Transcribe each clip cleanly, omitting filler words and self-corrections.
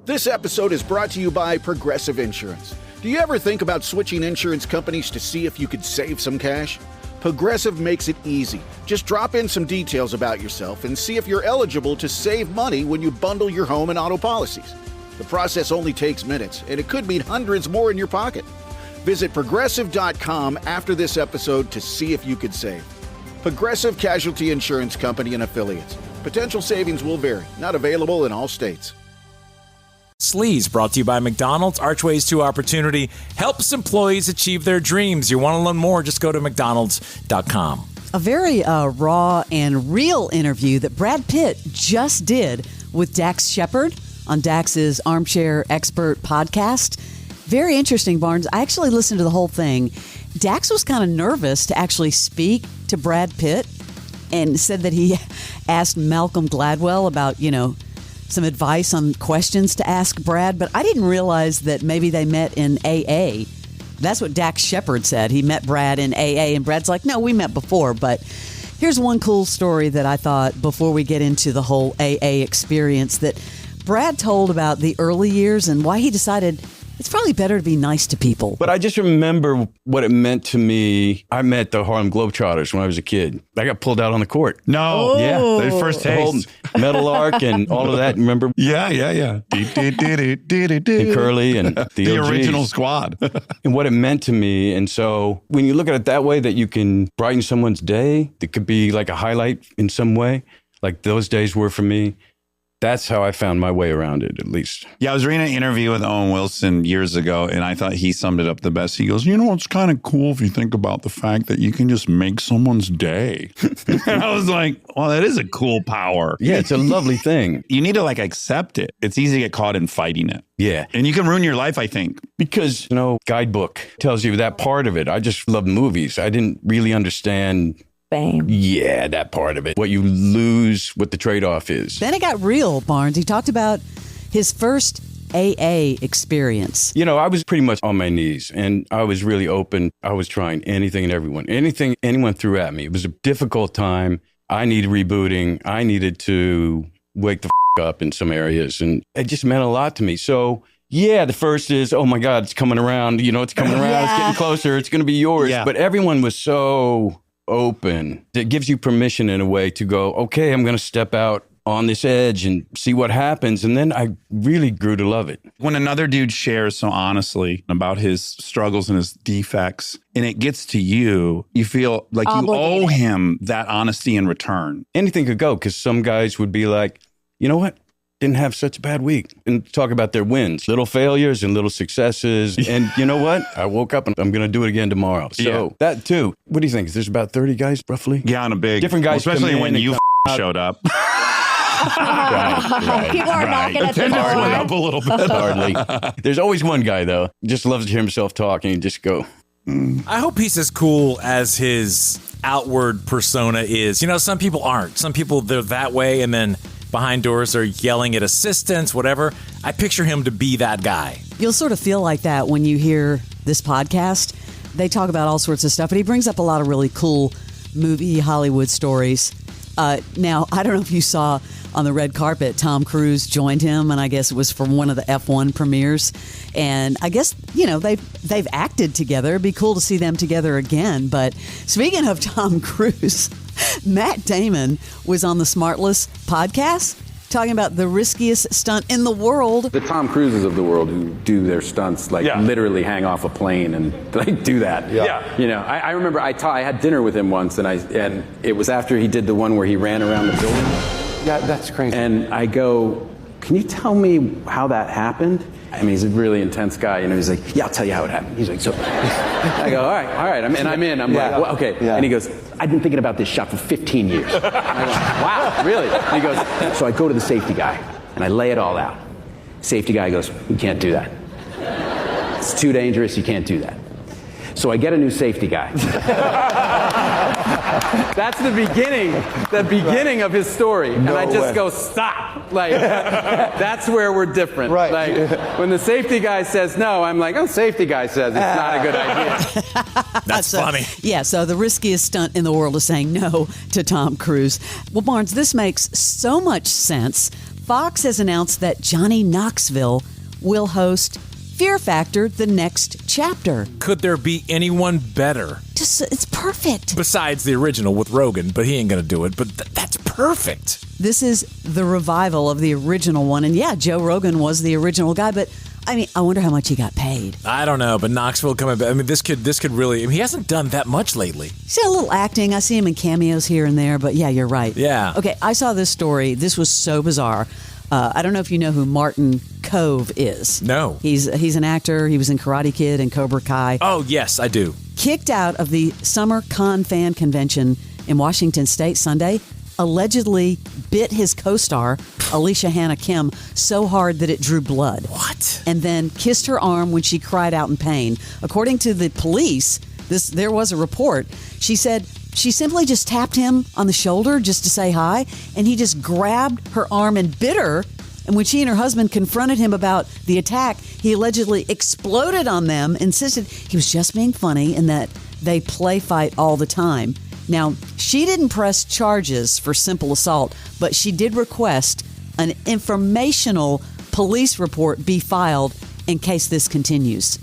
This episode is brought to you by Progressive Insurance. Do you ever think about switching insurance companies to see if you could save some cash? Progressive makes it easy. Just drop in some details about yourself and see if you're eligible to save money when you bundle your home and auto policies. The process only takes minutes, and it could mean hundreds more in your pocket. Visit Progressive.com after this episode to see if you could save. Progressive Casualty Insurance Company and Affiliates. Potential savings will vary. Not available in all states. Sleaze, brought to you by McDonald's. Archways to Opportunity helps employees achieve their dreams. You want to learn more, just go to mcdonalds.com. A very raw and real interview that Brad Pitt just did with Dax Shepard on Dax's Armchair Expert podcast. Very interesting, Barnes. I actually listened to the whole thing. Dax was kind of nervous to actually speak to Brad Pitt and said that he asked Malcolm Gladwell about, some advice on questions to ask Brad, but I didn't realize that maybe they met in AA. That's what Dax Shepard said. He met Brad in AA, and Brad's like, no, we met before. But here's one cool story that I thought before we get into the whole AA experience that Brad told about the early years and why he decided it's probably better to be nice to people. But I just remember what it meant to me. I met the Harlem Globetrotters when I was a kid. I got pulled out on the court. No. Oh. Yeah. The first taste. The whole Metal Arc and all of that. Remember? Yeah. And Curly and the original squad. And what it meant to me. And so when you look at it that way, that you can brighten someone's day, it could be like a highlight in some way, like those days were for me. That's how I found my way around it, at least. Yeah, I was reading an interview with Owen Wilson years ago, and I thought he summed it up the best. He goes, it's kind of cool if you think about the fact that you can just make someone's day. And I was like, well, that is a cool power. Yeah, it's a lovely thing. You need to accept it. It's easy to get caught in fighting it. Yeah. And you can ruin your life, I think. Because, guidebook tells you that part of it. I just love movies. I didn't really understand fame. Yeah, that part of it. What you lose, what the trade-off is. Then it got real, Barnes. He talked about his first AA experience. I was pretty much on my knees, and I was really open. I was trying anything and anything anyone threw at me. It was a difficult time. I needed rebooting. I needed to wake the up in some areas, and it just meant a lot to me. So yeah, the first is, oh my God, it's coming around. It's coming around. Yeah. It's getting closer. It's going to be yours. Yeah. But everyone was so open. It gives you permission in a way to go, okay, I'm going to step out on this edge and see what happens. And then I really grew to love it. When another dude shares so honestly about his struggles and his defects, and it gets to you, you feel like you owe him that honesty in return. Anything could go, because some guys would be like, you know what? Didn't have such a bad week, and talk about their wins, little failures and little successes. And you know what? I woke up and I'm going to do it again tomorrow. So that too. What do you think? There's about 30 guys roughly? Yeah, on a big. Different guys, especially when you showed up. Right. People are knocking at the Attendance door. went up a little bit. Hardly. There's always one guy though, just loves to hear himself talk and just go. I hope he's as cool as his outward persona is. Some people aren't. Some people, they're that way, and then behind doors are yelling at assistants, whatever. I picture him to be that guy. You'll sort of feel like that when you hear this podcast. They talk about all sorts of stuff, but he brings up a lot of really cool movie Hollywood stories. Now, I don't know if you saw on the red carpet, Tom Cruise joined him, and I guess it was from one of the F1 premieres. And I guess, they've acted together. It'd be cool to see them together again. But speaking of Tom Cruise, Matt Damon was on the Smartless podcast talking about the riskiest stunt in the world. The Tom Cruises of the world who do their stunts, literally hang off a plane and do that. Yeah. I remember I had dinner with him once, and it was after he did the one where he ran around the building. Yeah, that's crazy. And I go, can you tell me how that happened? I mean, he's a really intense guy. He's like, yeah, I'll tell you how it happened. He's like, so I go, all right. I'm in. I'm like, well, okay. Yeah. And he goes, I've been thinking about this shot for 15 years. And I go, wow, really? And he goes, so I go to the safety guy and I lay it all out. Safety guy goes, you can't do that. It's too dangerous. You can't do that. So I get a new safety guy. That's the beginning of his story. And I just go, stop. That's where we're different. Right. When the safety guy says no, I'm like, safety guy says it's not a good idea. That's funny. Yeah, so the riskiest stunt in the world is saying no to Tom Cruise. Well, Barnes, this makes so much sense. Fox has announced that Johnny Knoxville will host Fear Factor: The Next Chapter. Could there be anyone better? It's perfect. Besides the original with Rogan, but he ain't going to do it. But that's perfect. This is the revival of the original one. And yeah, Joe Rogan was the original guy, but I mean, I wonder how much he got paid. I don't know, but Knoxville coming back. I mean, this could really. I mean, he hasn't done that much lately. See a little acting. I see him in cameos here and there, but yeah, you're right. Yeah. Okay, I saw this story. This was so bizarre. I don't know if you know who Martin Kove is. No. He's an actor. He was in Karate Kid and Cobra Kai. Oh, yes, I do. Kicked out of the Summer Con Fan Convention in Washington State Sunday, allegedly bit his co-star, Alicia Hannah Kim, so hard that it drew blood. What? And then kissed her arm when she cried out in pain. According to the police, there was a report. She said she simply just tapped him on the shoulder just to say hi, and he just grabbed her arm and bit her. And when she and her husband confronted him about the attack, he allegedly exploded on them, insisted he was just being funny and that they play fight all the time. Now, she didn't press charges for simple assault, but she did request an informational police report be filed in case this continues.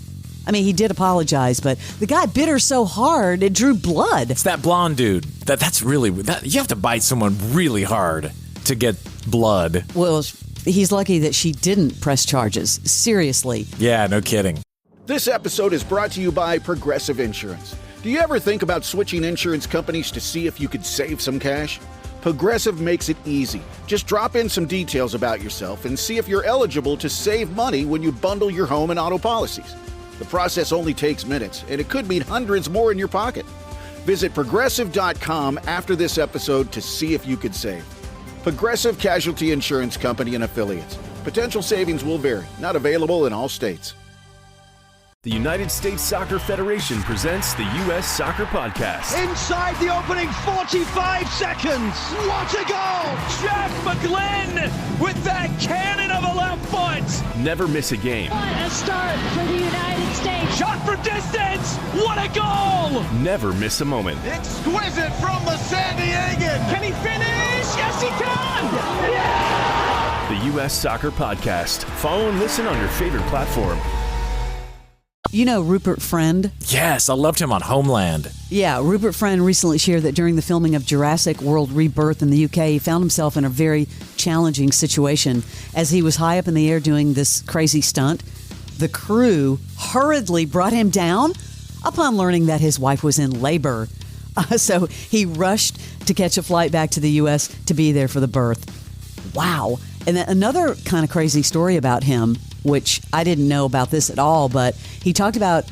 I mean, he did apologize, but the guy bit her so hard it drew blood. It's that blonde dude. That's really you have to bite someone really hard to get blood. Well, he's lucky that she didn't press charges. Seriously. Yeah, no kidding. This episode is brought to you by Progressive Insurance. Do you ever think about switching insurance companies to see if you could save some cash? Progressive makes it easy. Just drop in some details about yourself and see if you're eligible to save money when you bundle your home and auto policies. The process only takes minutes, and it could mean hundreds more in your pocket. Visit Progressive.com after this episode to see if you could save. Progressive Casualty Insurance Company and Affiliates. Potential savings will vary. Not available in all states. The United States Soccer Federation presents the U.S. Soccer Podcast. Inside the opening 45 seconds. What a goal! Jack McGlynn with that cannon of a left foot. Never miss a game. What a start for the United States. Shot from distance. What a goal! Never miss a moment. Exquisite from the San Diegan. Can he finish? Yes, he can! Yeah! The U.S. Soccer Podcast. Follow and listen on your favorite platform. You know Rupert Friend? Yes, I loved him on Homeland. Yeah, Rupert Friend recently shared that during the filming of Jurassic World Rebirth in the UK, he found himself in a very challenging situation. As he was high up in the air doing this crazy stunt, the crew hurriedly brought him down upon learning that his wife was in labor. So he rushed to catch a flight back to the U.S. to be there for the birth. Wow. And then another kind of crazy story about him, which I didn't know about this at all, but he talked about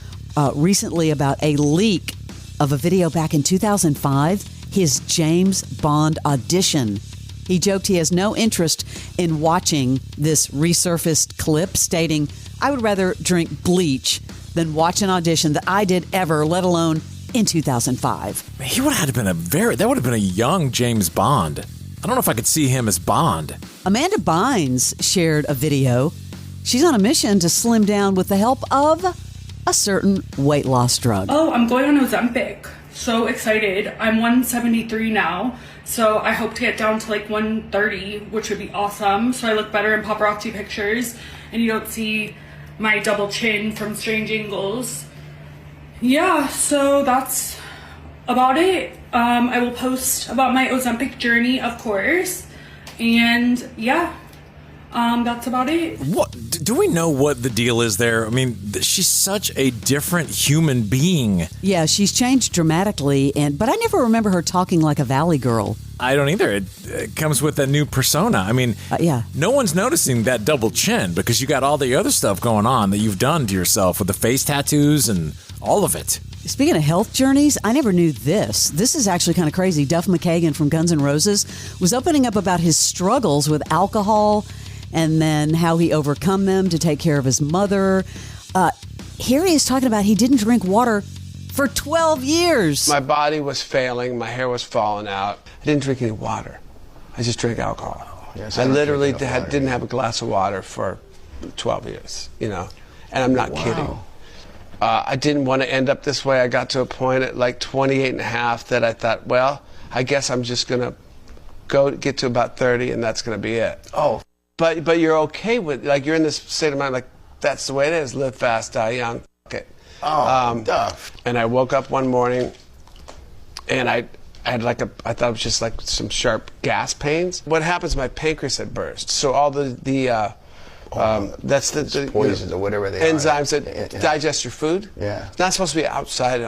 recently about a leak of a video back in 2005, his James Bond audition. He joked he has no interest in watching this resurfaced clip, stating, "I would rather drink bleach than watch an audition that I did ever, let alone in 2005. He would have been that would have been a young James Bond. I don't know if I could see him as Bond. Amanda Bynes shared a video. She's on a mission to slim down with the help of a certain weight loss drug. Oh, I'm going on Ozempic. So excited. I'm 173 now. So I hope to get down to like 130, which would be awesome. So I look better in paparazzi pictures and you don't see my double chin from strange angles. Yeah, so that's about it. I will post about my Ozempic journey, of course. And yeah, that's about it. What do we know what the deal is there? I mean, she's such a different human being. Yeah, she's changed dramatically, but I never remember her talking like a Valley girl. I don't either. It comes with a new persona. I mean, yeah. No one's noticing that double chin because you got all the other stuff going on that you've done to yourself with the face tattoos and all of it. Speaking of health journeys, I never knew this. This is actually kind of crazy. Duff McKagan from Guns N' Roses was opening up about his struggles with alcohol and then how he overcome them to take care of his mother. Here he is talking about he didn't drink water for 12 years. My body was failing. My hair was falling out. I didn't drink any water. I just drank alcohol. Yes, I literally didn't have a glass of water for 12 years, you know, and I'm not kidding. I didn't want to end up this way. I got to a point at like 28 and a half that I thought, well, I guess I'm just going to get to about 30 and that's going to be it. Oh, but you're okay with, like, you're in this state of mind, like, that's the way it is. Live fast, die young. It. And I woke up one morning, and I had I thought it was just like some sharp gas pains. What happens? My pancreas had burst. So all that's the poisons or whatever they enzymes that digest your food. Yeah. It's not supposed to be outside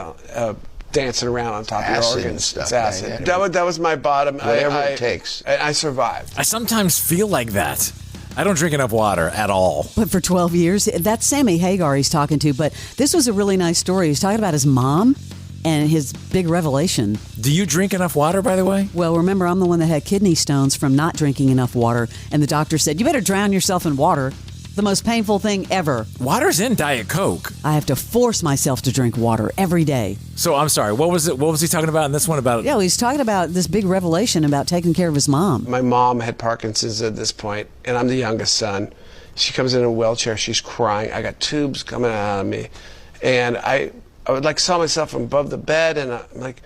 dancing around on top of your organs. Stuff, it's acid. That was my bottom. Whatever it takes. I survived. I sometimes feel like that. I don't drink enough water at all. But for 12 years, that's Sammy Hagar he's talking to. But this was a really nice story. He's talking about his mom and his big revelation. Do you drink enough water, by the way? Well, remember, I'm the one that had kidney stones from not drinking enough water. And the doctor said, you better drown yourself in water. The most painful thing ever. Water's in Diet Coke. I have to force myself to drink water every day. So I'm sorry, what was he talking about in this one about? Yeah, he's talking about this big revelation about taking care of his mom. My mom had Parkinson's at this point, and I'm the youngest son. She comes in a wheelchair, she's crying. I got tubes coming out of me. And I would like saw myself from above the bed, and I'm like,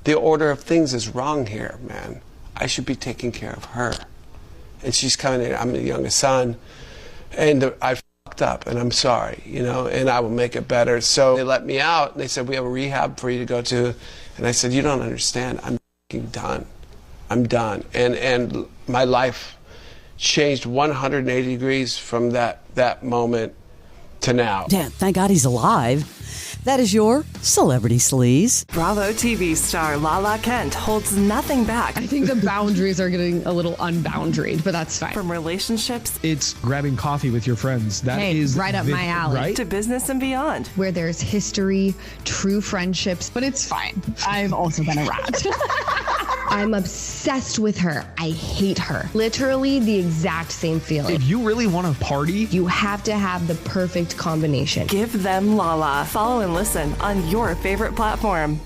the order of things is wrong here, man. I should be taking care of her. And she's coming in, I'm the youngest son. And I fucked up, and I'm sorry, and I will make it better. So they let me out, and they said, we have a rehab for you to go to. And I said, you don't understand. I'm done. I'm done. And my life changed 180 degrees from that moment to now. Yeah, thank God he's alive. That is your Celebrity Sleaze. Bravo TV star Lala Kent holds nothing back. I think the boundaries are getting a little unboundaried, but that's fine. From relationships, it's grabbing coffee with your friends. That is right up my alley. Right? To business and beyond. Where there's history, true friendships, but it's fine. I've also been a rat. I'm obsessed with her. I hate her. Literally the exact same feeling. If you really want to party, you have to have the perfect combination. Give them Lala. Follow and listen on your favorite platform.